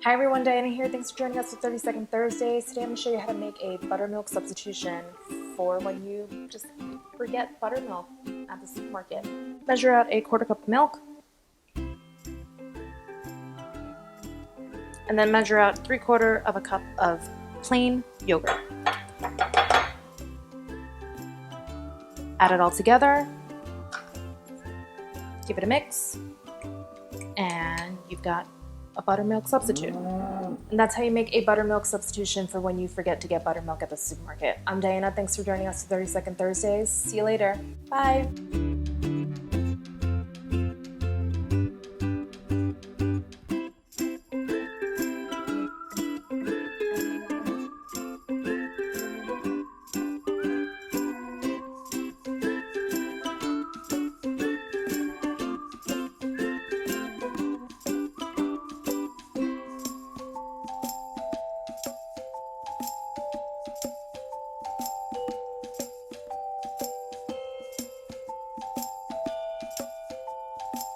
Hi everyone, Diana here. Thanks for joining us for 30-second Thursdays. Today I'm going to show you how to make a buttermilk substitution for when you just forget buttermilk at the supermarket. Measure out a quarter cup of milk, and then measure out 3/4 of a cup of plain yogurt. Add it all together, give it a mix, and you've got a buttermilk substitute. And that's how you make a buttermilk substitution for when you forget to get buttermilk at the supermarket. I'm Diana. Thanks for joining us for 30-second Thursdays. See you later. Bye.